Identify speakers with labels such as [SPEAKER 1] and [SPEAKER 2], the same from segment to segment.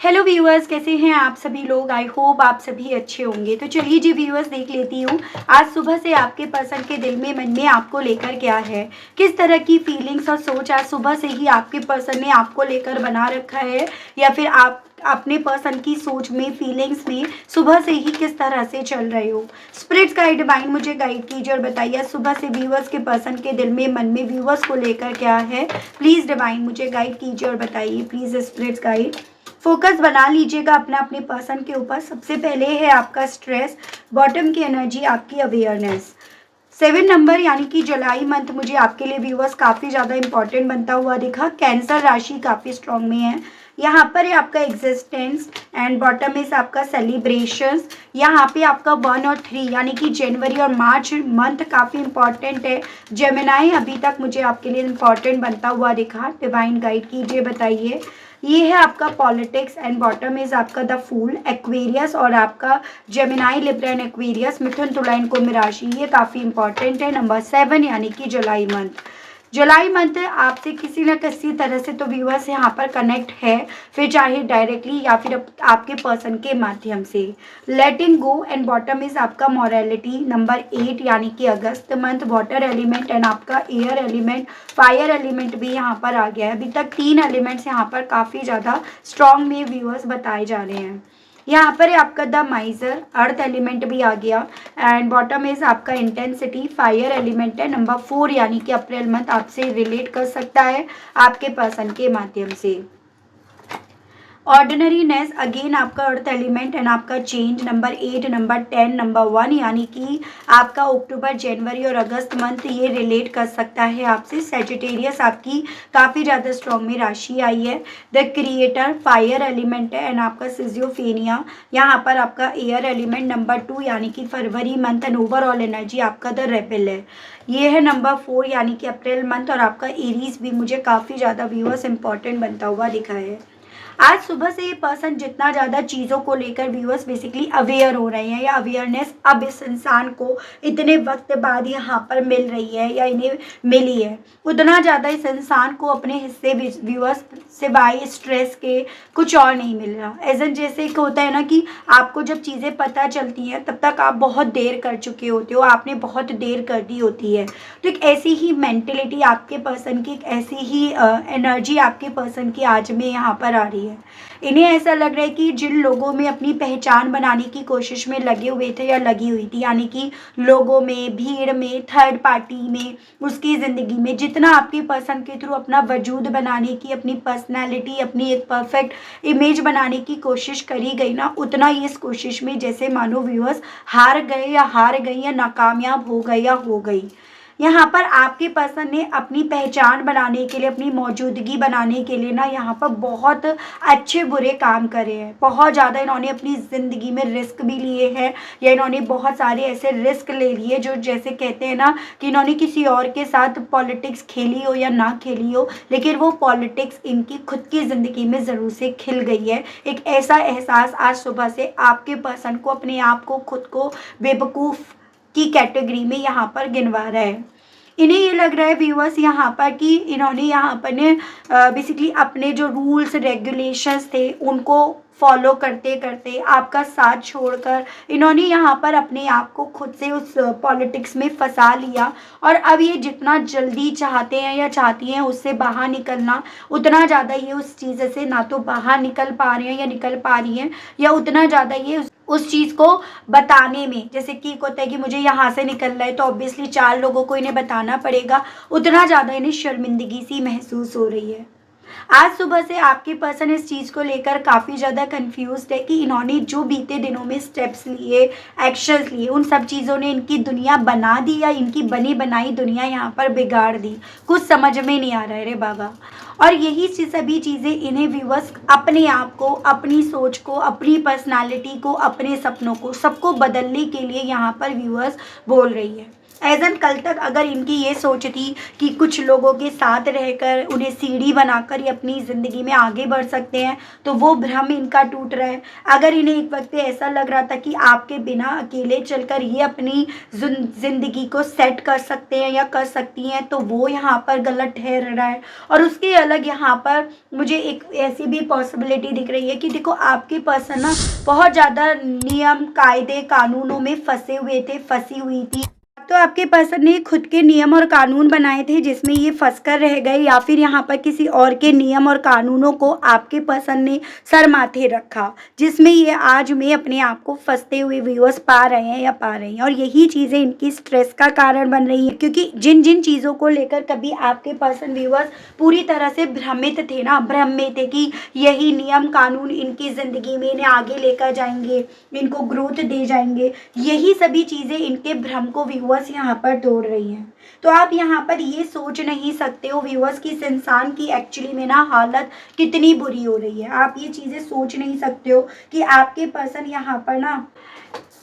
[SPEAKER 1] Hello viewers, कैसे हैं आप सभी लोग। आई होप आप सभी अच्छे होंगे। तो चलिए जी व्यूअर्स, देख लेती हूँ आज सुबह से आपके पर्सन के दिल में मन में आपको लेकर क्या है, किस तरह की फीलिंग्स और सोच आज सुबह से ही आपके पर्सन ने आपको लेकर बना रखा है, या फिर आप अपने पर्सन की सोच में फीलिंग्स में सुबह से ही किस तरह से चल रहे हो। स्पिरिट्स गाइड डिवाइन मुझे गाइड कीजिए और बताइए सुबह से व्यूअर्स के पर्सन के दिल में मन में व्यूअर्स को लेकर क्या है। प्लीज़ डिवाइन मुझे गाइड कीजिए और बताइए प्लीज़ स्पिरिट्स गाइड। फोकस बना लीजिएगा अपना अपने पर्सन के ऊपर। सबसे पहले है आपका स्ट्रेस, बॉटम की एनर्जी, आपकी अवेयरनेस। 7 नंबर यानी कि जुलाई मंथ मुझे आपके लिए व्यूअर्स काफ़ी ज़्यादा इंपॉर्टेंट बनता हुआ दिखा। कैंसर राशि काफ़ी स्ट्रॉन्ग में है। यहाँ पर है आपका एग्जिस्टेंस एंड बॉटम में आपका सेलिब्रेशंस। यहाँ पे आपका 1 और 3 यानी कि जनवरी और मार्च मंथ काफ़ी इंपॉर्टेंट है। जेमिनाई अभी तक मुझे आपके लिए इंपॉर्टेंट बनता हुआ दिखा। डिवाइन गाइड कीजिए, बताइए। ये है आपका पॉलिटिक्स एंड बॉटम इज आपका द फूल, एक्वेरियस और आपका जेमिनाई, लिब्रा एंड एक्वेरियस, मिथुन तुला एंड कुंभ राशि। ये काफ़ी इंपॉर्टेंट है। नंबर 7 यानी कि जुलाई मंथ। जुलाई मंथ आपसे किसी न किसी तरह से तो व्यूअर्स यहाँ पर कनेक्ट है, फिर चाहे डायरेक्टली या फिर आपके पर्सन के माध्यम से। लेटिंग गो एंड बॉटम इज आपका मॉरलिटी। नंबर 8 यानी कि अगस्त मंथ, वाटर एलिमेंट एंड आपका एयर एलिमेंट, फायर एलिमेंट भी यहाँ पर आ गया है। अभी तक 3 एलिमेंट्स यहाँ पर काफ़ी ज़्यादा स्ट्रॉन्ग में व्यूअर्स बताए जा रहे हैं। यहाँ पर है आपका द माइजर, अर्थ एलिमेंट भी आ गया एंड बॉटम इज आपका इंटेंसिटी, फायर एलिमेंट है। नंबर 4 यानी कि अप्रैल मंथ आपसे रिलेट कर सकता है आपके पर्सन के माध्यम से। ऑर्डिनरीनेस अगेन आपका अर्थ एलिमेंट एंड आपका चेंज। नंबर 8, नंबर 10, नंबर 1 यानी कि आपका अक्टूबर, जनवरी और अगस्त मंथ ये रिलेट कर सकता है आपसे। सेजिटेरियस आपकी काफ़ी ज़्यादा स्ट्रॉन्ग में राशि आई है। द क्रिएटर फायर एलिमेंट है एंड आपका सिजियोफेनिया, यहाँ पर आपका एयर एलिमेंट। नंबर 2 यानी कि फरवरी मंथ एंड ओवरऑल एनर्जी आपका द रेबेल है। ये है नंबर 4 यानी कि अप्रैल मंथ और आपका एरीज भी मुझे काफ़ी ज़्यादा व्यूअर्स इंपॉर्टेंट बनता हुआ दिखा है। आज सुबह से ये पर्सन जितना ज़्यादा चीज़ों को लेकर व्यूअर्स बेसिकली अवेयर हो रहे हैं, या अवेयरनेस अब इस इंसान को इतने वक्त बाद यहाँ पर मिल रही है या इन्हें मिली है, उतना ज़्यादा इस इंसान को अपने हिस्से व्यूअर्स सिवाय स्ट्रेस के कुछ और नहीं मिल रहा। एजन जैसे एक होता है ना कि आपको जब चीज़ें पता चलती हैं तब तक आप बहुत देर कर चुके होते हो, आपने बहुत देर कर दी होती है। तो एक ऐसी ही मेंटेलिटी आपके पर्सन की, एक ऐसी ही एनर्जी आपके पर्सन की आज में यहाँ पर आ रही है। इन्हें ऐसा लग रहा है कि जिन लोगों में अपनी पहचान बनाने की कोशिश में लगे हुए थे या लगी हुई थी, यानी कि लोगों में, भीड़ में, थर्ड पार्टी में, उसकी ज़िंदगी में जितना आपके पर्सन के थ्रू अपना वजूद बनाने की, अपनी पर्सनैलिटी, अपनी एक परफेक्ट इमेज बनाने की कोशिश करी गई ना, उतना ही इस कोशिश में जैसे मानो व्यूअर्स हार गए या हार गई या नाकामयाब हो गए या हो गई। यहाँ पर आपके पर्सन ने अपनी पहचान बनाने के लिए, अपनी मौजूदगी बनाने के लिए ना यहाँ पर बहुत अच्छे बुरे काम करे हैं। बहुत ज़्यादा इन्होंने अपनी ज़िंदगी में रिस्क भी लिए हैं, या इन्होंने बहुत सारे ऐसे रिस्क ले लिए जो जैसे कहते हैं ना कि इन्होंने किसी और के साथ पॉलिटिक्स खेली हो या ना खेली हो, लेकिन वो पॉलिटिक्स इनकी खुद की ज़िंदगी में ज़रूर से खिल गई है। एक ऐसा एहसास आज सुबह से आपके पर्सन को अपने आप को, खुद को बेवकूफ़ की कैटेगरी में यहाँ पर गिनवा रहा है। इन्हें ये लग रहा है व्यूअर्स यहाँ पर कि इन्होंने यहाँ पर ने बेसिकली अपने जो रूल्स रेगुलेशंस थे उनको फॉलो करते करते आपका साथ छोड़कर इन्होंने यहाँ पर अपने आप को खुद से उस पॉलिटिक्स में फंसा लिया, और अब ये जितना जल्दी चाहते हैं या चाहती हैं उससे बाहर निकलना, उतना ज़्यादा ये उस चीज़ से ना तो बाहर निकल पा रहे हैं या निकल पा रही हैं, या उतना ज़्यादा ये उस चीज़ को बताने में, जैसे कि होता है कि मुझे यहाँ से निकलना है तो ऑब्वियसली 4 लोगों को इन्हें बताना पड़ेगा, उतना ज़्यादा इन्हें शर्मिंदगी सी महसूस हो रही है। आज सुबह से आपके पर्सन इस चीज़ को लेकर काफ़ी ज़्यादा कंफ्यूज्ड है कि इन्होंने जो बीते दिनों में स्टेप्स लिए, एक्शंस लिए, उन सब चीज़ों ने इनकी दुनिया बना दी या इनकी बनी बनाई दुनिया यहाँ पर बिगाड़ दी। कुछ समझ में नहीं आ रहा है रे बाबा। और यही सभी चीज़ें इन्हें व्यूअर्स अपने आप को, अपनी सोच को, अपनी पर्सनालिटी को, अपने सपनों को, सबको बदलने के लिए यहाँ पर व्यूअर्स बोल रही है। एज़ एन कल तक अगर इनकी ये सोच थी कि कुछ लोगों के साथ रहकर उन्हें सीढ़ी बनाकर ये अपनी ज़िंदगी में आगे बढ़ सकते हैं, तो वो भ्रम इनका टूट रहा है। अगर इन्हें एक वक्त पे ऐसा लग रहा था कि आपके बिना अकेले चलकर ये अपनी ज़िंदगी को सेट कर सकते हैं या कर सकती हैं, तो वो यहाँ पर गलत ठहर रहा है। और उसके अलग यहाँ पर मुझे एक ऐसी भी पॉसिबिलिटी दिख रही है कि देखो आपके पर्सन ना बहुत ज़्यादा नियम कायदे कानूनों में फंसे हुए थे, फंसी हुई थी। तो आपके पर्सन ने खुद के नियम और कानून बनाए थे जिसमें ये फंस कर रह गए, या फिर यहाँ पर किसी और के नियम और कानूनों को आपके पर्सन ने सर माथे रखा, जिसमें ये आज में अपने आप को फंसते हुए व्यूअर्स पा रहे हैं या पा रही हैं। और यही चीज़ें इनकी स्ट्रेस का कारण बन रही है, क्योंकि जिन जिन चीज़ों को लेकर कभी आपके पर्सन व्यूअर्स पूरी तरह से भ्रमित थे ना, भ्रम में थे कि यही नियम कानून इनकी ज़िंदगी में इन्हें आगे लेकर जाएंगे, इनको ग्रोथ दे जाएंगे, यही सभी चीज़ें इनके भ्रम को व्यूअर्स यहाँ पर तोड़ रही हैं। तो आप यहाँ पर ये सोच नहीं सकते हो व्यूअर्स कि इस इंसान की एक्चुअली में ना हालत कितनी बुरी हो रही है। आप ये चीज़ें सोच नहीं सकते हो कि आपके पर्सन यहाँ पर ना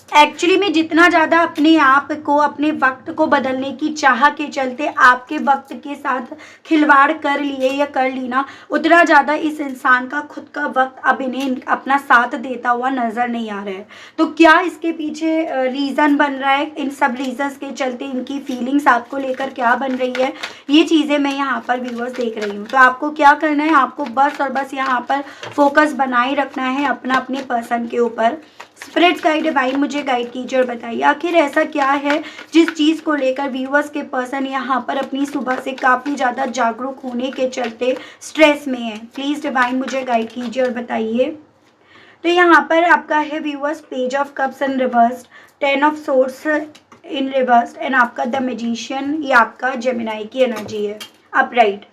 [SPEAKER 1] एक्चुअली में जितना ज़्यादा अपने आप को, अपने वक्त को बदलने की चाह के चलते आपके वक्त के साथ खिलवाड़ कर लिए या कर ली ना, उतना ज़्यादा इस इंसान का खुद का वक्त अब इन्हें अपना साथ देता हुआ नज़र नहीं आ रहा है। तो क्या इसके पीछे रीज़न बन रहा है, इन सब रीज़न्स के चलते इनकी फीलिंग्स आपको लेकर क्या बन रही है, ये चीज़ें मैं यहाँ पर व्यूअर्स देख रही हूँ। तो आपको क्या करना है, आपको बस और बस यहाँ पर फोकस बनाए रखना है अपना अपने पर्सन के ऊपर। स्पिरिट्स गाइड डिवाइन मुझे गाइड कीजिए और बताइए आखिर ऐसा क्या है जिस चीज़ को लेकर व्यूअर्स के पर्सन यहाँ पर अपनी सुबह से काफ़ी ज़्यादा जागरूक होने के चलते स्ट्रेस में है। प्लीज़ डिवाइन मुझे गाइड कीजिए और बताइए। तो यहाँ पर आपका है viewers page of cups in reverse, 10 of source in reverse and आपका द मैजिशियन, ये आपका जेमिनाई की एनर्जी है अपराइट।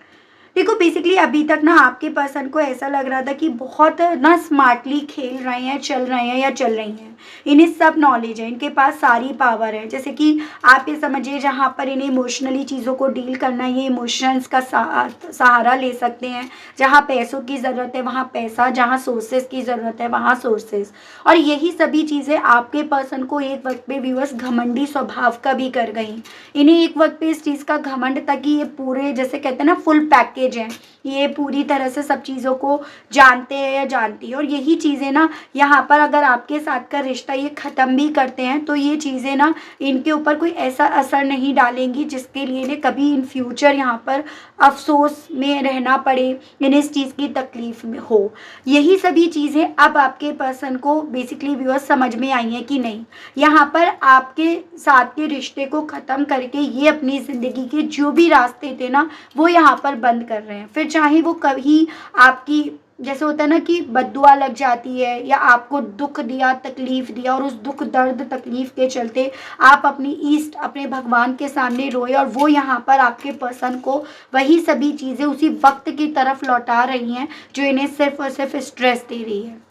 [SPEAKER 1] देखो बेसिकली अभी तक ना आपके पर्सन को ऐसा लग रहा था कि बहुत ना स्मार्टली खेल रहे हैं, चल रहे हैं या चल रही हैं, इन्हें सब नॉलेज है, इनके पास सारी पावर है। जैसे कि आप ये समझिए जहाँ पर इन्हें इमोशनली चीज़ों को डील करना है, ये इमोशंस का सहारा ले सकते हैं। जहाँ पैसों की ज़रूरत है वहाँ पैसा, जहाँ सोर्सेज की ज़रूरत है वहाँ सोर्सेज। और यही सभी चीज़ें आपके पर्सन को एक वक्त पे व्यूअर्स घमंडी स्वभाव का भी कर गई। इन्हें एक वक्त पे इस चीज़ का घमंड था कि ये पूरे जैसे कहते हैं ना फुल पैकेज हैं, ये पूरी तरह से सब चीज़ों को जानते हैं या जानती है। और यही चीज़ें ना यहाँ पर अगर आपके साथ का रिश्ता ये ख़त्म भी करते हैं तो ये चीज़ें ना इनके ऊपर कोई ऐसा असर नहीं डालेंगी जिसके लिए इन्हें कभी इन फ्यूचर यहाँ पर अफसोस में रहना पड़े, इन्हें इस चीज़ की तकलीफ में हो। यही सभी चीज़ें अब आपके पर्सन को बेसिकली व्यूअर्स समझ में आई हैं कि नहीं, यहाँ पर आपके साथ के रिश्ते को ख़त्म करके ये अपनी ज़िंदगी के जो भी रास्ते थे ना वो यहाँ पर बंद कर रहे हैं। फिर चाहे वो कभी आपकी जैसे होता है ना कि बद्दुआ लग जाती है या आपको दुख दिया, तकलीफ दिया, और उस दुख दर्द तकलीफ के चलते आप अपनी ईस्ट अपने भगवान के सामने रोए और वो यहाँ पर आपके पर्सन को वही सभी चीज़ें उसी वक्त की तरफ लौटा रही हैं जो इन्हें सिर्फ और सिर्फ स्ट्रेस दे रही है,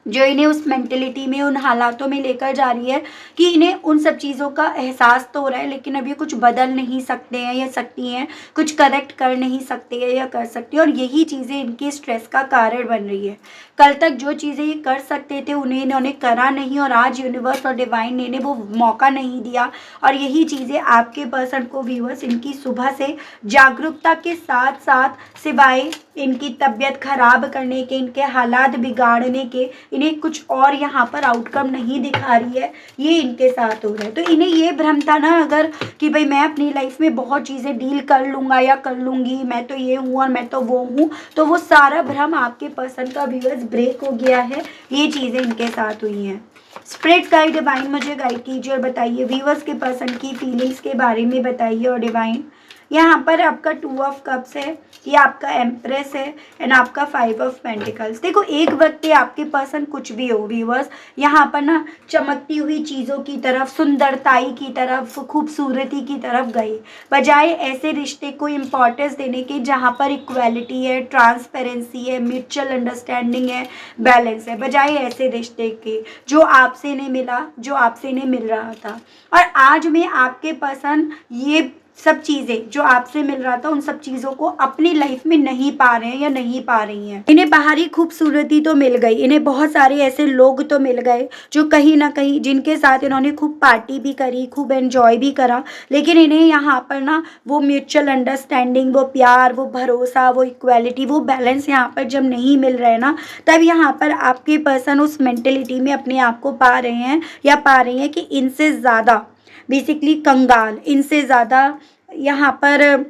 [SPEAKER 1] जो इन्हें उस मेंटलिटी में, उन हालातों में लेकर जा रही है कि इन्हें उन सब चीज़ों का एहसास तो हो रहा है लेकिन अभी कुछ बदल नहीं सकते हैं या सकती हैं, कुछ करेक्ट कर नहीं सकते हैं या कर सकती हैं। और यही चीज़ें इनकी स्ट्रेस का कारण बन रही है। कल तक जो चीज़ें ये कर सकते थे उन्हें इन्होंने करा नहीं, और आज यूनिवर्स और डिवाइन ने इन्हें वो मौका नहीं दिया। और यही चीज़ें आपके पर्सन को व्यूअर्स इनकी सुबह से जागरूकता के साथ साथ सिवाय इनकी तबीयत खराब करने के, इनके हालात बिगाड़ने के, इन्हें कुछ और यहाँ पर आउटकम नहीं दिखा रही है, ये इनके साथ हो रहा है। तो इन्हें ये भ्रम था ना अगर कि भाई मैं अपनी लाइफ में बहुत चीज़ें डील कर लूँगा या कर लूँगी, मैं तो ये हूँ और मैं तो वो हूँ, तो वो सारा भ्रम आपके पर्सन का व्यूअर्स ब्रेक हो गया है। ये चीज़ें इनके साथ हुई हैं। स्पिरिट गाइड डिवाइन मुझे गाइड कीजिए और बताइए व्यूअर्स के पर्सन की फीलिंग्स के बारे में बताइए। और डिवाइन यहाँ पर आपका 2 ऑफ कप्स है, ये आपका एम्प्रेस है एंड आपका 5 ऑफ पेंटिकल्स। देखो एक वक्त पे आपके पर्सन कुछ भी हो व्यूअर्स यहाँ पर ना चमकती हुई चीज़ों की तरफ, सुंदरताई की तरफ, खूबसूरती की तरफ गए, बजाय ऐसे रिश्ते को इम्पोर्टेंस देने के जहाँ पर इक्वालिटी है, ट्रांसपेरेंसी है, म्यूचुअल अंडरस्टैंडिंग है, बैलेंस है, बजाय ऐसे रिश्ते के जो आपसे नहीं मिला, जो आपसे नहीं मिल रहा था। और आज में आपके पर्सन ये सब चीज़ें जो आपसे मिल रहा था उन सब चीज़ों को अपनी लाइफ में नहीं पा रहे हैं या नहीं पा रही हैं। इन्हें बाहरी खूबसूरती तो मिल गई, इन्हें बहुत सारे ऐसे लोग तो मिल गए जो कहीं ना कहीं जिनके साथ इन्होंने खूब पार्टी भी करी, खूब एंजॉय भी करा, लेकिन इन्हें यहाँ पर ना वो म्यूचुअल अंडरस्टैंडिंग, वो प्यार, वो भरोसा, वो इक्वालिटी, वो बैलेंस यहाँ पर जब नहीं मिल रहे ना, तब यहाँ पर आपके पर्सन उस मेंटेलिटी में अपने आप को पा रहे हैं या पा रही हैं कि इनसे ज़्यादा बेसिकली कंगाल, इनसे ज़्यादा यहाँ पर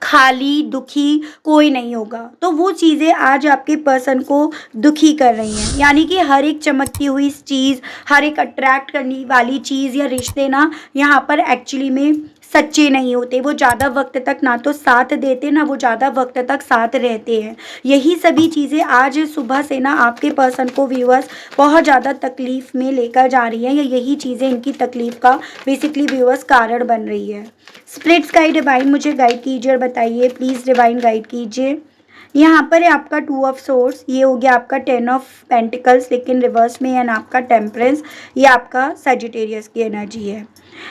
[SPEAKER 1] खाली दुखी कोई नहीं होगा। तो वो चीज़ें आज आपके पर्सन को दुखी कर रही हैं, यानी कि हर एक चमकती हुई चीज़, हर एक अट्रैक्ट करने वाली चीज़ या रिश्ते ना यहाँ पर एक्चुअली में सच्चे नहीं होते। वो ज़्यादा वक्त तक ना तो साथ देते, ना वो ज़्यादा वक्त तक साथ रहते हैं। यही सभी चीज़ें आज सुबह से ना आपके पर्सन को व्यूअर्स बहुत ज़्यादा तकलीफ़ में लेकर जा रही हैं, या यही चीज़ें इनकी तकलीफ़ का बेसिकली व्यूअर्स कारण बन रही है। स्प्लिट्स गाइड डिवाइन मुझे गाइड कीजिए और बताइए प्लीज़, डिवाइन गाइड कीजिए। यहाँ पर है आपका 2 ऑफ सोर्स, ये हो गया आपका 10 ऑफ पेंटिकल्स लेकिन रिवर्स में, एंड आपका टेम्परेंस, ये आपका सजिटेरियस की एनर्जी है।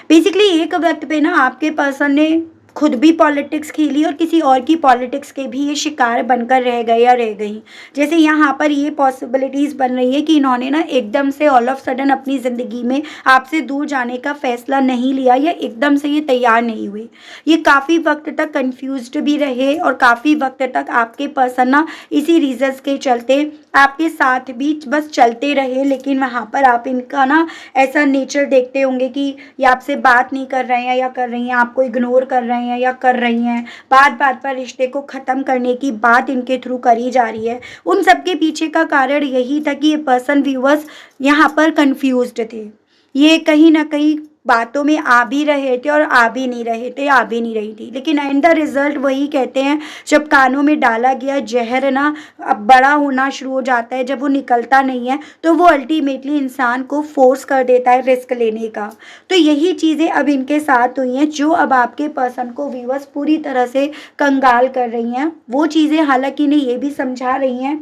[SPEAKER 1] बेसिकली एक वक्त पे ना आपके पर्सन ने खुद भी पॉलिटिक्स खेली और किसी और की पॉलिटिक्स के भी ये शिकार बनकर रह गए या रह गई। जैसे यहाँ पर ये पॉसिबिलिटीज़ बन रही है कि इन्होंने ना एकदम से ऑल ऑफ सडन अपनी ज़िंदगी में आपसे दूर जाने का फ़ैसला नहीं लिया, या एकदम से ये तैयार नहीं हुए। ये काफ़ी वक्त तक कन्फ्यूज्ड भी रहे और काफ़ी वक्त तक आपके पर्सन ना इसी रीज़न्स के चलते आपके साथ भी बस चलते रहे, लेकिन वहाँ पर आप इनका ना ऐसा नेचर देखते होंगे कि ये आपसे बात नहीं कर रहे हैं या कर रही हैं, आपको इग्नोर कर रहे हैं या कर रही हैं, बात बात पर रिश्ते को ख़त्म करने की बात इनके थ्रू करी जा रही है। उन सब के पीछे का कारण यही था कि ये पर्सन व्यूअर्स यहाँ पर कन्फ्यूज्ड थे। ये कहीं ना कहीं बातों में आ भी रहे थे और आ भी नहीं रहे थे, आ भी नहीं रही थी, लेकिन एंड द रिजल्ट वही कहते हैं, जब कानों में डाला गया जहर ना अब बड़ा होना शुरू हो जाता है, जब वो निकलता नहीं है तो वो अल्टीमेटली इंसान को फोर्स कर देता है रिस्क लेने का। तो यही चीज़ें अब इनके साथ हुई हैं जो अब आपके पर्सन को व्यूअर्स पूरी तरह से कंगाल कर रही हैं। वो चीज़ें हालांकि इन्हें ये भी समझा रही हैं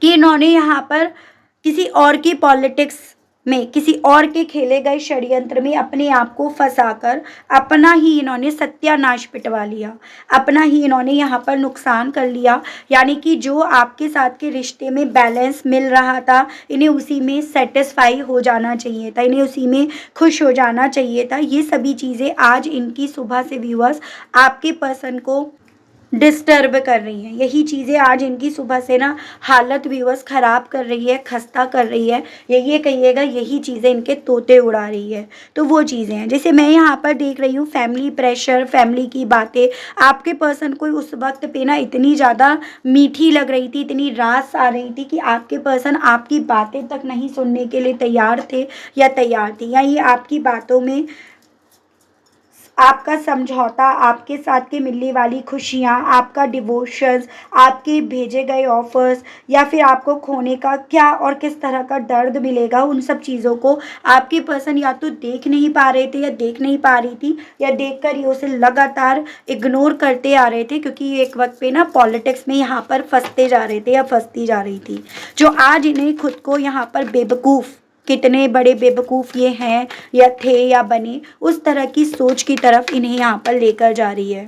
[SPEAKER 1] कि इन्होंने यहाँ पर किसी और की पॉलिटिक्स में, किसी और के खेले गए षड्यंत्र में अपने आप को फंसाकर अपना ही इन्होंने सत्यानाश पिटवा लिया, अपना ही इन्होंने यहाँ पर नुकसान कर लिया। यानी कि जो आपके साथ के रिश्ते में बैलेंस मिल रहा था, इन्हें उसी में सेटिस्फाई हो जाना चाहिए था, इन्हें उसी में खुश हो जाना चाहिए था। ये सभी चीज़ें आज इनकी सुबह से व्यूअर्स आपके पर्सन को डिस्टर्ब कर रही हैं। यही चीज़ें आज इनकी सुबह से ना हालत व्यूअर्स ख़राब कर रही है, खस्ता कर रही है, ये कहिएगा यही चीज़ें इनके तोते उड़ा रही है। तो वो चीज़ें हैं जैसे मैं यहाँ पर देख रही हूँ, फैमिली प्रेशर, फैमिली की बातें आपके पर्सन को उस वक्त पे ना इतनी ज़्यादा मीठी लग रही थी, इतनी रास आ रही थी कि आपके पर्सन आपकी बातें तक नहीं सुनने के लिए तैयार थे या तैयार थी, या ये आपकी बातों में आपका समझौता, आपके साथ के मिलने वाली खुशियाँ, आपका डिवोशंस, आपके भेजे गए ऑफर्स, या फिर आपको खोने का क्या और किस तरह का दर्द मिलेगा, उन सब चीज़ों को आपके पर्सन या तो देख नहीं पा रहे थे या देख नहीं पा रही थी, या देखकर ये उसे लगातार इग्नोर करते आ रहे थे, क्योंकि ये एक वक्त पे ना पॉलिटिक्स में यहाँ पर फंसते जा रहे थे या फंसती जा रही थी, जो आज इन्हें खुद को यहाँ पर बेवकूफ़, कितने बड़े बेवकूफ़ ये हैं या थे या बने, उस तरह की सोच की तरफ इन्हें यहाँ पर लेकर जा रही है।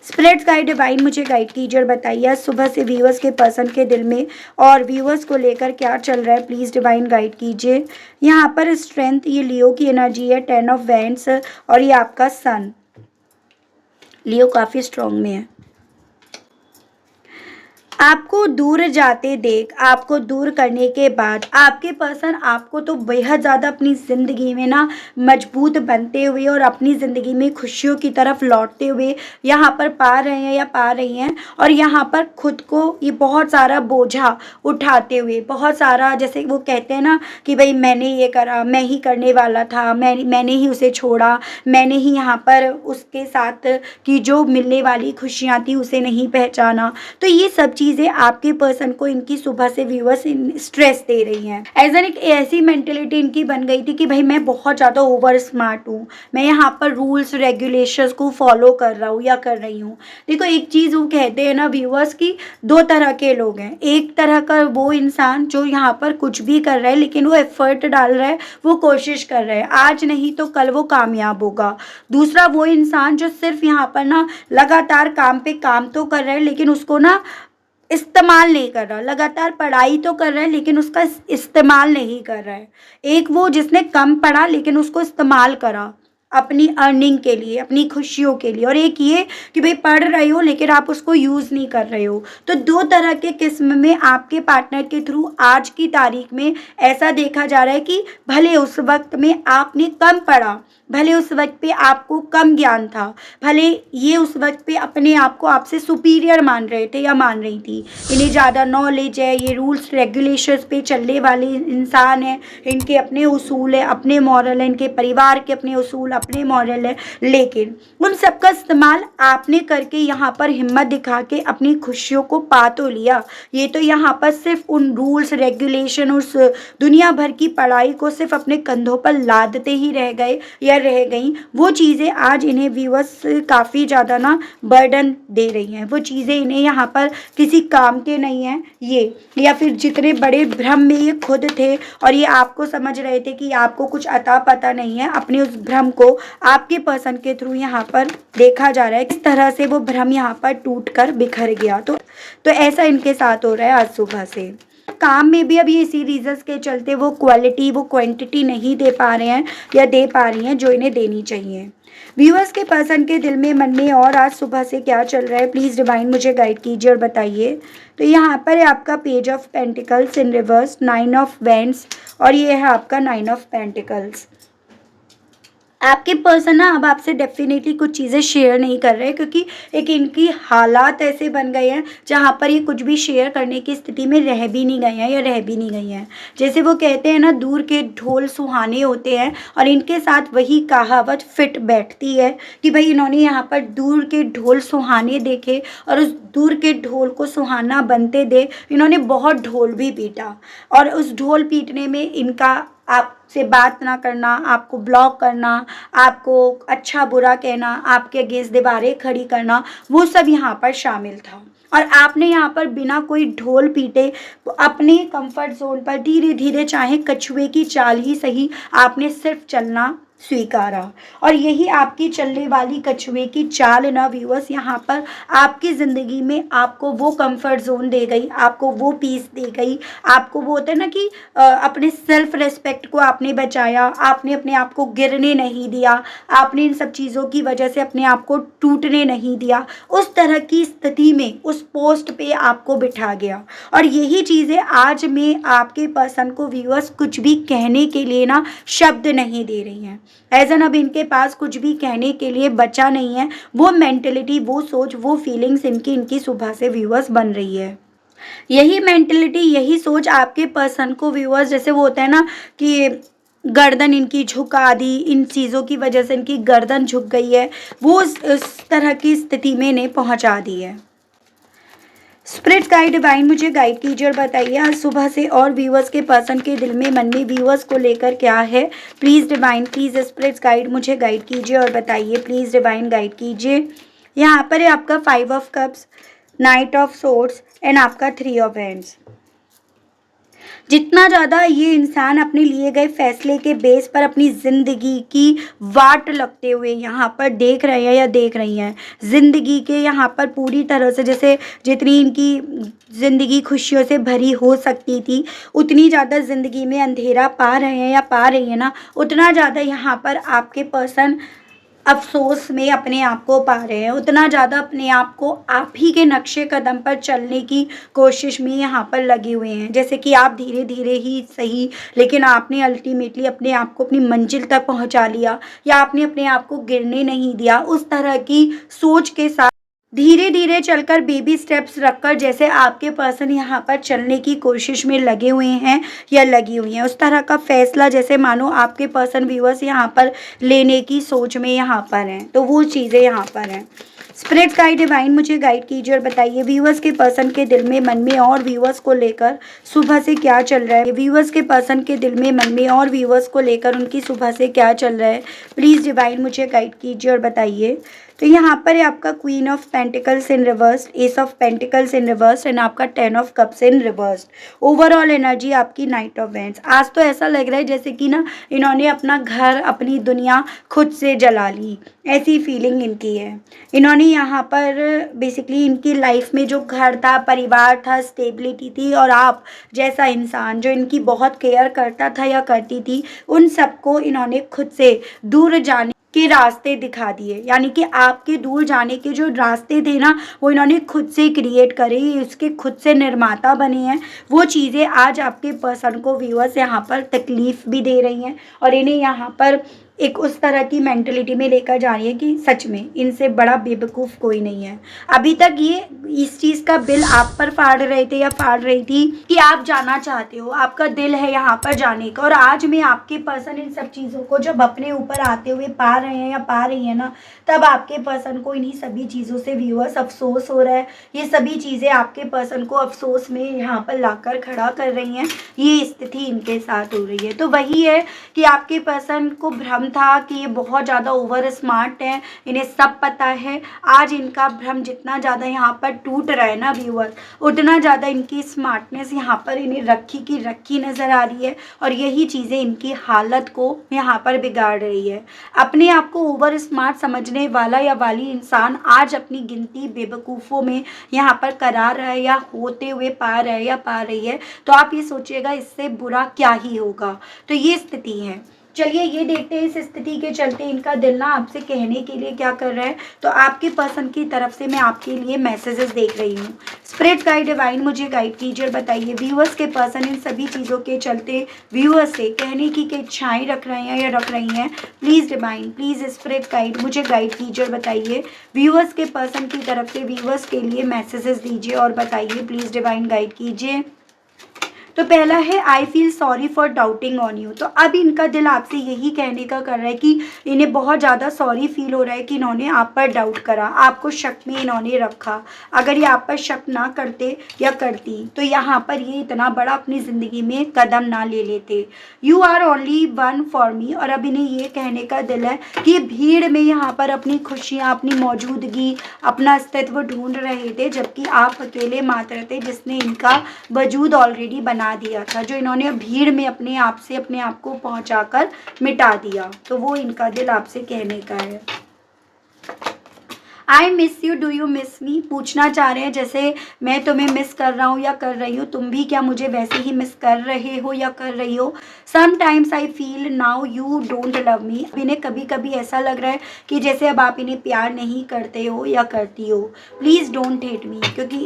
[SPEAKER 1] स्पिरिट्स गाइड डिवाइन मुझे गाइड कीजिए और बताइए आज सुबह से व्यूअर्स के पर्सन के दिल में और व्यूअर्स को लेकर क्या चल रहा है, प्लीज़ डिवाइन गाइड कीजिए। यहाँ पर स्ट्रेंथ, ये लियो की एनर्जी है, 10 ऑफ वैंड्स, और ये आपका सन, लियो काफ़ी स्ट्रॉन्ग में है। आपको दूर जाते देख, आपको दूर करने के बाद आपके पर्सन आपको तो बेहद ज़्यादा अपनी ज़िंदगी में ना मजबूत बनते हुए और अपनी ज़िंदगी में खुशियों की तरफ लौटते हुए यहाँ पर पा रहे हैं या पा रही हैं, और यहाँ पर खुद को ये बहुत सारा बोझा उठाते हुए, बहुत सारा, जैसे वो कहते हैं ना कि भाई मैंने ये करा, मैं ही करने वाला था, मैंने ही उसे छोड़ा, मैंने ही यहाँ पर उसके साथ की जो मिलने वाली खुशियाँ थी उसे नहीं पहचाना। तो ये सब चीज़ चीज़ें आपके पर्सन को इनकी सुबह से व्यूअर्स स्ट्रेस दे रही हैं। एज एन एक ऐसी मेंटेलिटी इनकी बन गई थी कि भाई मैं बहुत ज़्यादा ओवर स्मार्ट हूँ, मैं यहाँ पर रूल्स रेगुलेशंस को फॉलो कर रहा हूँ या कर रही हूँ। देखो एक चीज़ वो कहते हैं ना व्यूअर्स की, दो तरह के लोग हैं। एक तरह का वो इंसान जो यहाँ पर कुछ भी कर रहा है लेकिन वो एफर्ट डाल रहा है, वो कोशिश कर रहा है, आज नहीं तो कल वो कामयाब होगा। दूसरा वो इंसान जो सिर्फ यहाँ पर ना लगातार काम पे काम तो कर रहा है लेकिन उसको ना इस्तेमाल नहीं कर रहा, लगातार पढ़ाई तो कर रहा है लेकिन उसका इस्तेमाल नहीं कर रहा है। एक वो जिसने कम पढ़ा लेकिन उसको इस्तेमाल करा अपनी अर्निंग के लिए, अपनी खुशियों के लिए। और एक ये कि भाई पढ़ रहे हो लेकिन आप उसको यूज़ नहीं कर रहे हो। तो दो तरह के किस्म में आपके पार्टनर के थ्रू आज की तारीख में ऐसा देखा जा रहा है कि भले उस वक्त में आपने कम पढ़ा, भले उस वक्त पे आपको कम ज्ञान था, भले ये उस वक्त पे अपने आप को आपसे सुपीरियर मान रहे थे या मान रही थी, इन्हें ज़्यादा नॉलेज है, ये रूल्स रेगुलेशंस पे चलने वाले इंसान हैं, इनके अपने उसूल है, अपने मॉरल है, इनके परिवार के अपने उसूल, अपने मॉरल है, लेकिन उन सब का इस्तेमाल आपने करके यहाँ पर हिम्मत दिखा के अपनी खुशियों को पा तो लिया। ये तो यहाँ पर सिर्फ उन रूल्स रेगुलेशन, उस दुनिया भर की पढ़ाई को सिर्फ अपने कंधों पर लादते ही रह गए या रह गई। वो चीज़ें आज इन्हें व्यूअर्स काफ़ी ज़्यादा ना बर्डन दे रही हैं। वो चीज़ें इन्हें यहाँ पर किसी काम के नहीं हैं ये, या फिर जितने बड़े भ्रम में ये खुद थे और ये आपको समझ रहे थे कि आपको कुछ अता पता नहीं है, अपने उस भ्रम को आपके पर्सन के थ्रू यहाँ पर देखा जा रहा है किस तरह से वो भ्रम यहाँ पर टूट कर बिखर गया। तो ऐसा इनके साथ हो रहा है आज सुबह से। काम में भी अभी इसी रीजंस के चलते वो क्वालिटी, वो क्वांटिटी नहीं दे पा रहे हैं या दे पा रही हैं जो इन्हें देनी चाहिए। व्यूअर्स के पर्सन के दिल में, मन में और आज सुबह से क्या चल रहा है, प्लीज़ डिवाइन मुझे गाइड कीजिए और बताइए। तो यहाँ पर है आपका page of pentacles in reverse, 9 of wands, और ये है आपका 9 ऑफ पेंटिकल्स। आपके पर्सन ना अब आपसे डेफिनेटली कुछ चीज़ें शेयर नहीं कर रहे हैं क्योंकि एक इनकी हालात ऐसे बन गए हैं जहाँ पर ये कुछ भी शेयर करने की स्थिति में रह भी नहीं गए हैं या रह भी नहीं गई हैं। जैसे वो कहते हैं ना, दूर के ढोल सुहाने होते हैं, और इनके साथ वही कहावत फिट बैठती है कि भाई इन्होंने यहाँ पर दूर के ढोल सुहाने देखे और उस दूर के ढोल को सुहाना बनते दे इन्होंने बहुत ढोल भी पीटा, और उस ढोल पीटने में इनका आपसे बात ना करना, आपको ब्लॉक करना, आपको अच्छा बुरा कहना, आपके अगेंस्ट दीवारें खड़ी करना, वो सब यहाँ पर शामिल था। और आपने यहाँ पर बिना कोई ढोल पीटे अपने कंफर्ट जोन पर धीरे धीरे, चाहे कछुए की चाल ही सही, आपने सिर्फ चलना स्वीकारा। और यही आपकी चलने वाली कछुए की चाल ना व्यूअर्स यहाँ पर आपकी ज़िंदगी में आपको वो कंफर्ट जोन दे गई, आपको वो पीस दे गई, आपको वो होता है ना कि अपने सेल्फ रेस्पेक्ट को आपने बचाया, आपने अपने आप को गिरने नहीं दिया, आपने इन सब चीज़ों की वजह से अपने आप को टूटने नहीं दिया। उस तरह की स्थिति में उस पोस्ट पे आपको बिठा गया। और यही चीज़ें आज में आपके पर्सन को व्यूअर्स कुछ भी कहने के लिए ना शब्द नहीं दे रही हैं। एज एन अब इनके पास कुछ भी कहने के लिए बचा नहीं है। वो मेंटलिटी, वो सोच, वो फीलिंग्स इनकी सुबह से व्यूअर्स बन रही है। यही मेंटलिटी, यही सोच आपके पर्सन को व्यूअर्स, जैसे वो होता है ना कि गर्दन इनकी झुका दी, इन चीज़ों की वजह से इनकी गर्दन झुक गई है, वो उस तरह की स्थिति में इन्हें पहुंचा दी है। स्पिरिट गाइड डिवाइन मुझे गाइड कीजिए और बताइए आज सुबह से और व्यूअर्स के पर्सन के दिल में, मन में व्यूअर्स को लेकर क्या है। Please divine, please spirit guide मुझे गाइड कीजिए और बताइए। प्लीज़ डिवाइन गाइड कीजिए। यहाँ पर है आपका 5 of cups, night of swords and आपका 3 ऑफ हैंड्स। जितना ज़्यादा ये इंसान अपने लिए गए फैसले के बेस पर अपनी ज़िंदगी की वाट लगते हुए यहाँ पर देख रहे हैं या देख रही हैं, ज़िंदगी के यहाँ पर पूरी तरह से, जैसे जितनी इनकी ज़िंदगी खुशियों से भरी हो सकती थी उतनी ज़्यादा ज़िंदगी में अंधेरा पा रहे हैं या पा रही है ना, उतना ज़्यादा यहाँ पर आपके पर्सन अफसोस में अपने आप को पा रहे हैं, उतना ज़्यादा अपने आप को आप ही के नक्शे कदम पर चलने की कोशिश में यहाँ पर लगे हुए हैं। जैसे कि आप धीरे धीरे ही सही, लेकिन आपने अल्टीमेटली अपने आप को अपनी मंजिल तक पहुँचा लिया, या आपने अपने आप को गिरने नहीं दिया। उस तरह की सोच के साथ धीरे धीरे चलकर बेबी स्टेप्स रखकर जैसे आपके पर्सन यहाँ पर चलने की कोशिश में लगे हुए हैं या लगी हुई हैं, उस तरह का फैसला जैसे मानो आपके पर्सन व्यूअर्स यहाँ पर लेने की सोच में यहाँ पर हैं। तो वो चीज़ें यहाँ पर हैं। स्पिरिट गाइड डिवाइन मुझे गाइड कीजिए और बताइए व्यूअर्स के पर्सन के दिल में, मन में और व्यूअर्स को लेकर सुबह से क्या चल रहा है। व्यूअर्स के पर्सन के दिल में, मन में और व्यूअर्स को लेकर उनकी सुबह से क्या चल रहा है, प्लीज़ डिवाइन मुझे गाइड कीजिए और बताइए। तो यहाँ पर है आपका queen of pentacles in reverse, S of pentacles in reverse and आपका 10 of cups in reverse. Overall energy आपकी नाइट ऑफ वेंट्स। आज तो ऐसा लग रहा है जैसे कि ना इन्होंने अपना घर, अपनी दुनिया खुद से जला ली, ऐसी फीलिंग इनकी है। इन्होंने यहाँ पर बेसिकली इनकी लाइफ में जो घर था, परिवार था, स्टेबिलिटी थी और आप जैसा इंसान जो इनकी बहुत केयर करता था या करती थी, उन सबको इन्होंने खुद से दूर जाने के रास्ते दिखा दिए। यानी कि आपके दूर जाने के जो रास्ते थे ना, वो इन्होंने खुद से क्रिएट करे, उसके खुद से निर्माता बने हैं। वो चीज़ें आज आपके पर्सन को, व्यूअर्स, यहाँ पर तकलीफ़ भी दे रही हैं और इन्हें यहाँ पर एक उस तरह की मेंटलिटी में लेकर जा रही है कि सच में इनसे बड़ा बेवकूफ़ कोई नहीं है। अभी तक ये इस चीज़ का बिल आप पर फाड़ रहे थे या फाड़ रही थी कि आप जाना चाहते हो, आपका दिल है यहाँ पर जाने का, और आज में आपके पर्सन इन सब चीज़ों को जब अपने ऊपर आते हुए पा रहे हैं या पा रही है ना, तब आपके पर्सन को इन्हीं सभी चीज़ों से व्यूअर्स अफसोस हो रहा है। ये सभी चीज़ें आपके पर्सन को अफसोस में यहाँ पर लाकर खड़ा कर रही हैं। ये स्थिति इनके साथ हो रही है। तो वही है कि आपके पर्सन को भ्रम था कि ये बहुत ज़्यादा ओवर स्मार्ट है, इन्हें सब पता है। आज इनका भ्रम जितना ज़्यादा यहाँ पर टूट रहा है ना व्यूअर, उतना ज़्यादा इनकी स्मार्टनेस यहाँ पर इन्हें रखी की रखी नज़र आ रही है और यही चीज़ें इनकी हालत को यहाँ पर बिगाड़ रही है। अपने आप को ओवर स्मार्ट समझने वाला या वाली इंसान आज अपनी गिनती बेवकूफ़ों में यहाँ पर करा रहा है या होते हुए पा रहा है या पा रही है, तो आप ये सोचिएगा इससे बुरा क्या ही होगा। तो ये स्थिति है। चलिए ये देखते हैं इस स्थिति के चलते इनका दिल ना आपसे कहने के लिए क्या कर रहा है। तो आपके पर्सन की तरफ से मैं आपके लिए मैसेजेस देख रही हूँ। स्पिरिट गाइड डिवाइन मुझे गाइड कीजिए और बताइए व्यूअर्स के पर्सन इन सभी चीज़ों के चलते व्यूअर्स से कहने की इच्छाएं रख रहे हैं या रख रही हैं। Please divine, please spirit guide मुझे गाइड कीजिए और बताइए व्यूअर्स के पर्सन की तरफ से व्यूअर्स के लिए मैसेजेस दीजिए और बताइए। प्लीज़ डिवाइन गाइड कीजिए। तो पहला है I feel sorry for doubting on you. तो अब इनका दिल आपसे यही कहने का कर रहा है कि इन्हें बहुत ज़्यादा सॉरी फील हो रहा है कि इन्होंने आप पर डाउट करा, आपको शक में इन्होंने रखा। अगर ये आप पर शक ना करते या करती तो यहाँ पर ये इतना बड़ा अपनी ज़िंदगी में कदम ना ले लेते। You are only one for me. और अब इन्हें ये कहने का दिल है कि भीड़ में यहाँ पर अपनी खुशियाँ, अपनी मौजूदगी, अपना अस्तित्व ढूंढ रहे थे, जबकि आप अकेले मात्र थे जिसने इनका वजूद ऑलरेडी बना दिया था, जो इन्होंने भीड़ में अपने आप से अपने आप को पहुंचाकर मिटा दिया। तो वो इनका दिल आपसे कहने का है। I miss you, do you miss मी। पूछना चाह रहे हैं जैसे मैं तुम्हें मिस कर रहा हूँ या कर रही हूँ, तुम भी क्या मुझे वैसे ही मिस कर रहे हो या कर रही हो। Sometimes I feel now you don't love me. इन्हें कभी कभी ऐसा लग रहा है कि जैसे अब आप इन्हें प्यार नहीं करते हो या करती हो। प्लीज़ डोंट हेट मी, क्योंकि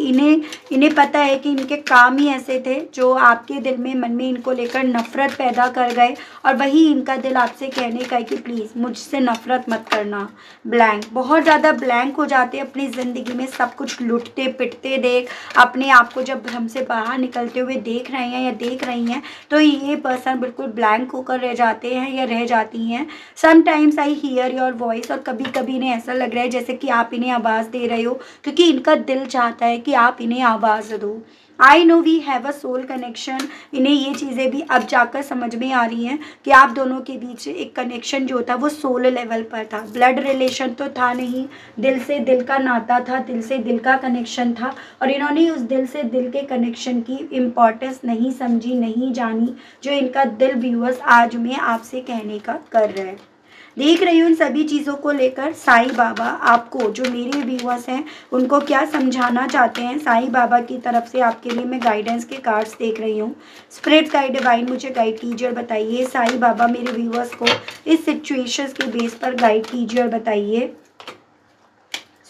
[SPEAKER 1] इन्हें पता है कि इनके काम ही ऐसे थे जो आपके दिल में, मन में इनको लेकर नफरत पैदा कर गए। और वही इनका दिल आपसे कहने का है कि प्लीज़ मुझसे नफरत मत करना। ब्लैंक, बहुत ज़्यादा ब्लैंक हो जाते अपनी ज़िंदगी में, सब कुछ लुटते पिटते देख, अपने आप को जब भ्रम से बाहर निकलते हुए देख रहे हैं या देख रही हैं, तो ये पर्सन बिल्कुल ब्लैंक होकर रह जाते हैं या रह जाती हैं। Sometimes I hear your voice. और कभी कभी इन्हें ऐसा लग रहा है जैसे कि आप इन्हें आवाज़ दे रहे हो, क्योंकि इनका दिल चाहता है कि आप इन्हें आवाज़ दो। I know we have a soul connection. इन्हें ये चीज़ें भी अब जाकर समझ में आ रही हैं कि आप दोनों के बीच एक कनेक्शन जो था वो सोल लेवल पर था। ब्लड रिलेशन तो था नहीं, दिल से दिल का नाता था, दिल से दिल का कनेक्शन था। और इन्होंने उस दिल से दिल के कनेक्शन की इम्पोर्टेंस नहीं समझी, नहीं जानी, जो इनका दिल व्यूअर्स आज में आपसे कहने का कर रहा है। देख रही हूँ इन सभी चीज़ों को लेकर साईं बाबा आपको, जो मेरे व्यूअर्स हैं, उनको क्या समझाना चाहते हैं। साईं बाबा की तरफ से आपके लिए मैं गाइडेंस के कार्ड्स देख रही हूँ। स्पिरिट गाइड डिवाइन मुझे गाइड कीजिए और बताइए साईं बाबा मेरे व्यूअर्स को इस सिचुएशंस के बेस पर गाइड कीजिए और बताइए।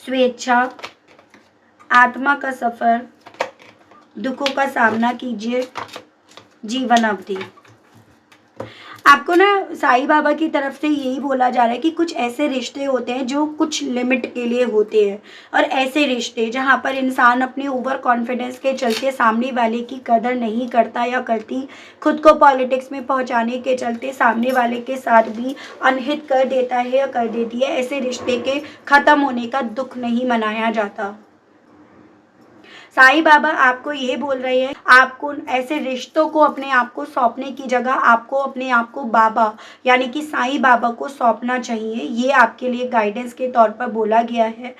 [SPEAKER 1] स्वेच्छा, आत्मा का सफ़र, दुखों का सामना कीजिए, जीवन अवधि। आपको ना साईं बाबा की तरफ से यही बोला जा रहा है कि कुछ ऐसे रिश्ते होते हैं जो कुछ लिमिट के लिए होते हैं, और ऐसे रिश्ते जहाँ पर इंसान अपने ओवर कॉन्फिडेंस के चलते सामने वाले की कदर नहीं करता या करती, खुद को पॉलिटिक्स में पहुँचाने के चलते सामने वाले के साथ भी अनहित कर देता है या कर देती है, ऐसे रिश्ते के ख़त्म होने का दुख नहीं मनाया जाता। साईं बाबा आपको ये बोल रहे हैं, आपको ऐसे रिश्तों को अपने आप को सौंपने की जगह आपको अपने आप को बाबा यानी कि साईं बाबा को सौंपना चाहिए। ये आपके लिए गाइडेंस के तौर पर बोला गया है।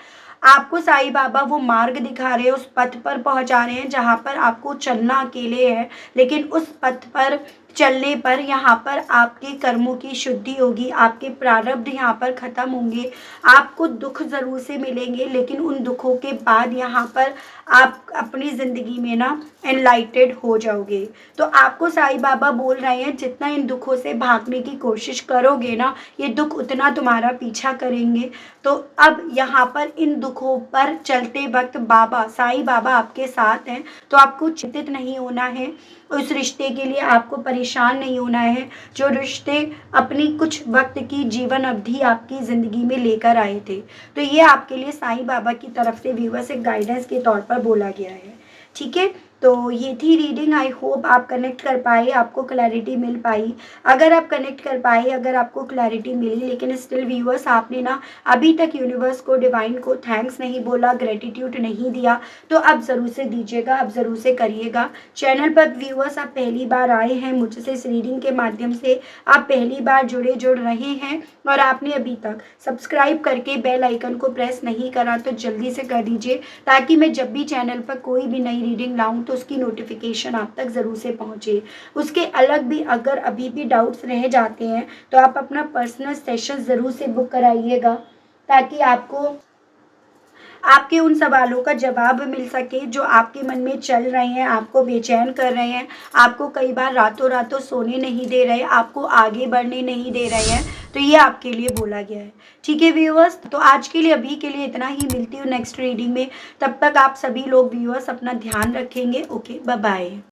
[SPEAKER 1] आपको साईं बाबा वो मार्ग दिखा रहे हैं, उस पथ पर पहुंचा रहे हैं जहां पर आपको चलना अकेले है, लेकिन उस पथ पर चलने पर यहाँ पर आपके कर्मों की शुद्धि होगी, आपके प्रारब्ध यहाँ पर ख़त्म होंगे। आपको दुख ज़रूर से मिलेंगे, लेकिन उन दुखों के बाद यहाँ पर आप अपनी ज़िंदगी में ना एनलाइटेड हो जाओगे। तो आपको साईं बाबा बोल रहे हैं, जितना इन दुखों से भागने की कोशिश करोगे ना, ये दुख उतना तुम्हारा पीछा करेंगे। तो अब यहाँ पर इन दुखों पर चलते वक्त बाबा साईं बाबा आपके साथ हैं, तो आपको चिंतित नहीं होना है। उस रिश्ते के लिए आपको परेशान नहीं होना है, जो रिश्ते अपनी कुछ वक्त की जीवन अवधि आपकी ज़िंदगी में लेकर आए थे। तो ये आपके लिए साईं बाबा की तरफ से व्यूअर्स एक गाइडेंस के तौर पर बोला गया है। ठीक है, तो ये थी रीडिंग। आई होप आप कनेक्ट कर पाए, आपको क्लैरिटी मिल पाई। अगर आप कनेक्ट कर पाए, अगर आपको क्लैरिटी मिली, लेकिन स्टिल व्यूअर्स आपने ना अभी तक यूनिवर्स को, डिवाइन को थैंक्स नहीं बोला, ग्रेटिट्यूड नहीं दिया, तो अब ज़रूर से दीजिएगा, अब ज़रूर से करिएगा। चैनल पर व्यूअर्स आप पहली बार आए हैं, मुझसे इस रीडिंग के माध्यम से आप पहली बार जुड़ रहे हैं और आपने अभी तक सब्सक्राइब करके बेल आइकन को प्रेस नहीं करा, तो जल्दी से कर दीजिए, ताकि मैं जब भी चैनल पर कोई भी नई रीडिंग लाऊं तो उसकी नोटिफिकेशन आप तक ज़रूर से पहुंचे। उसके अलग भी अगर अभी भी डाउट्स रह जाते हैं तो आप अपना पर्सनल सेशन ज़रूर से बुक कराइएगा, ताकि आपको आपके उन सवालों का जवाब मिल सके जो आपके मन में चल रहे हैं, आपको बेचैन कर रहे हैं, आपको कई बार रातों रातों सोने नहीं दे रहे, आपको आगे बढ़ने नहीं दे रहे हैं। तो ये आपके लिए बोला गया है। ठीक है व्यूअर्स, तो आज के लिए अभी के लिए इतना ही। मिलती हूँ नेक्स्ट रीडिंग में, तब तक आप सभी लोग व्यूअर्स अपना ध्यान रखेंगे। Okay, bye bye.